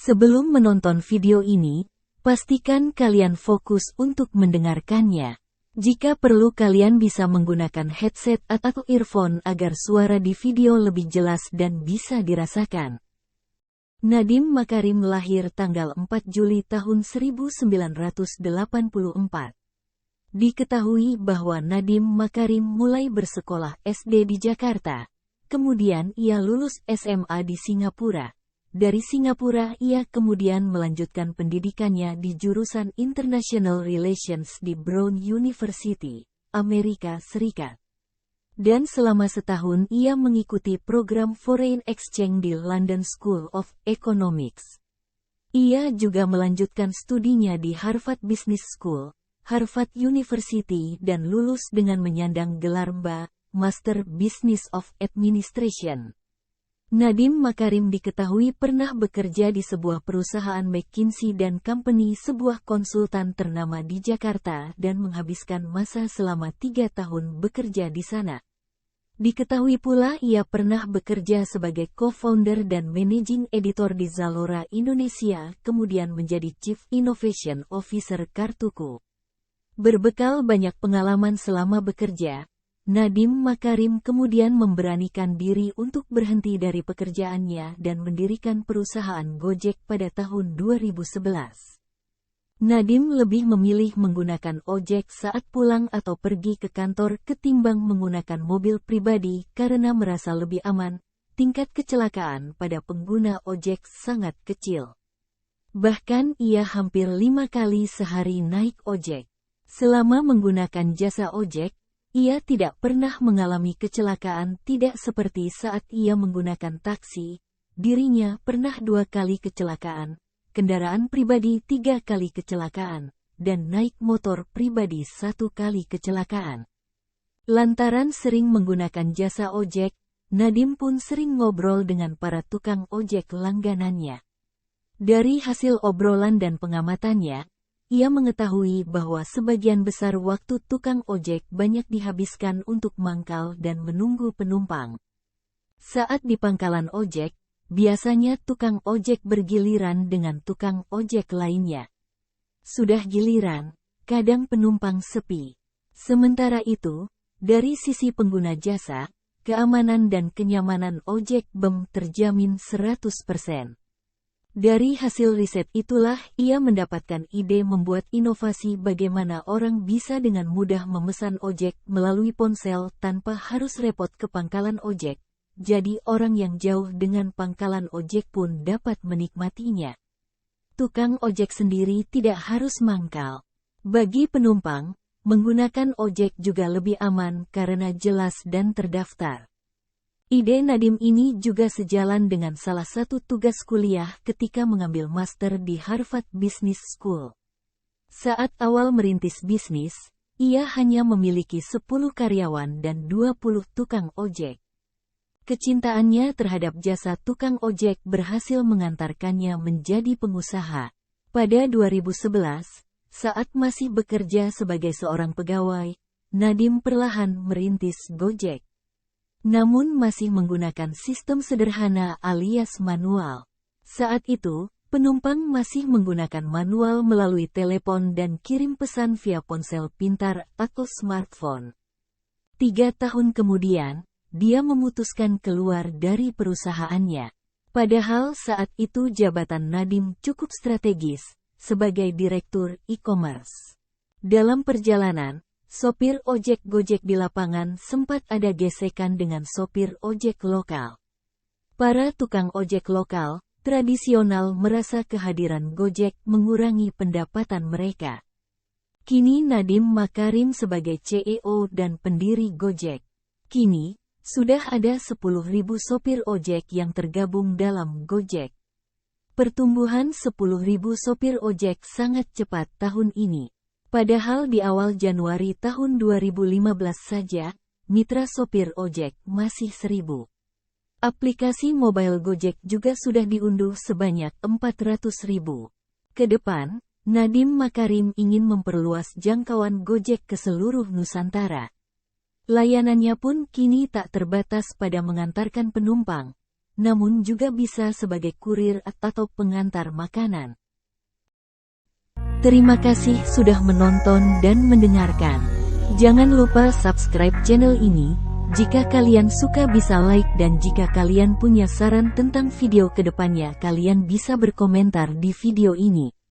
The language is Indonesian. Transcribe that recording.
Sebelum menonton video ini, pastikan kalian fokus untuk mendengarkannya. Jika perlu kalian bisa menggunakan headset atau earphone agar suara di video lebih jelas dan bisa dirasakan. Nadiem Makarim lahir tanggal 4 Juli tahun 1984. Diketahui bahwa Nadiem Makarim mulai bersekolah SD di Jakarta. Kemudian ia lulus SMA di Singapura. Dari Singapura ia kemudian melanjutkan pendidikannya di jurusan International Relations di Brown University, Amerika Serikat. Dan selama setahun ia mengikuti program Foreign Exchange di London School of Economics. Ia juga melanjutkan studinya di Harvard Business School, Harvard University dan lulus dengan menyandang gelar MBA, Master Business of Administration. Nadiem Makarim diketahui pernah bekerja di sebuah perusahaan McKinsey & Company, sebuah konsultan ternama di Jakarta dan menghabiskan masa selama 3 tahun bekerja di sana. Diketahui pula ia pernah bekerja sebagai co-founder dan managing editor di Zalora Indonesia, kemudian menjadi Chief Innovation Officer Kartuku. Berbekal banyak pengalaman selama bekerja, Nadiem Makarim kemudian memberanikan diri untuk berhenti dari pekerjaannya dan mendirikan perusahaan Gojek pada tahun 2011. Nadiem lebih memilih menggunakan ojek saat pulang atau pergi ke kantor ketimbang menggunakan mobil pribadi karena merasa lebih aman. Tingkat kecelakaan pada pengguna ojek sangat kecil. Bahkan ia hampir 5 kali sehari naik ojek. Selama menggunakan jasa ojek, ia tidak pernah mengalami kecelakaan, tidak seperti saat ia menggunakan taksi. Dirinya pernah 2 kali kecelakaan, kendaraan pribadi 3 kali kecelakaan, dan naik motor pribadi 1 kali kecelakaan. Lantaran sering menggunakan jasa ojek, Nadiem pun sering ngobrol dengan para tukang ojek langganannya. Dari hasil obrolan dan pengamatannya, ia mengetahui bahwa sebagian besar waktu tukang ojek banyak dihabiskan untuk mangkal dan menunggu penumpang. Saat di pangkalan ojek, biasanya tukang ojek bergiliran dengan tukang ojek lainnya. Sudah giliran, kadang penumpang sepi. Sementara itu, dari sisi pengguna jasa, keamanan dan kenyamanan ojek BEM terjamin 100%. Dari hasil riset itulah ia mendapatkan ide membuat inovasi bagaimana orang bisa dengan mudah memesan ojek melalui ponsel tanpa harus repot ke pangkalan ojek. Jadi orang yang jauh dengan pangkalan ojek pun dapat menikmatinya. Tukang ojek sendiri tidak harus mangkal. Bagi penumpang, menggunakan ojek juga lebih aman karena jelas dan terdaftar. Ide Nadiem ini juga sejalan dengan salah satu tugas kuliah ketika mengambil master di Harvard Business School. Saat awal merintis bisnis, ia hanya memiliki 10 karyawan dan 20 tukang ojek. Kecintaannya terhadap jasa tukang ojek berhasil mengantarkannya menjadi pengusaha. Pada 2011, saat masih bekerja sebagai seorang pegawai, Nadiem perlahan merintis Gojek. Namun masih menggunakan sistem sederhana alias manual. Saat itu, penumpang masih menggunakan manual melalui telepon dan kirim pesan via ponsel pintar atau smartphone. 3 tahun kemudian, dia memutuskan keluar dari perusahaannya. Padahal saat itu jabatan Nadiem cukup strategis, sebagai direktur e-commerce. Dalam perjalanan, sopir ojek Gojek di lapangan sempat ada gesekan dengan sopir ojek lokal. Para tukang ojek lokal, tradisional merasa kehadiran Gojek mengurangi pendapatan mereka. Kini Nadiem Makarim sebagai CEO dan pendiri Gojek. Kini, sudah ada 10.000 sopir ojek yang tergabung dalam Gojek. Pertumbuhan 10.000 sopir ojek sangat cepat tahun ini. Padahal di awal Januari tahun 2015 saja, mitra sopir ojek masih 1.000. Aplikasi mobile Gojek juga sudah diunduh sebanyak 400.000. Ke depan, Nadiem Makarim ingin memperluas jangkauan Gojek ke seluruh Nusantara. Layanannya pun kini tak terbatas pada mengantarkan penumpang, namun juga bisa sebagai kurir atau pengantar makanan. Terima kasih sudah menonton dan mendengarkan. Jangan lupa subscribe channel ini. Jika kalian suka bisa like, dan jika kalian punya saran tentang video kedepannya kalian bisa berkomentar di video ini.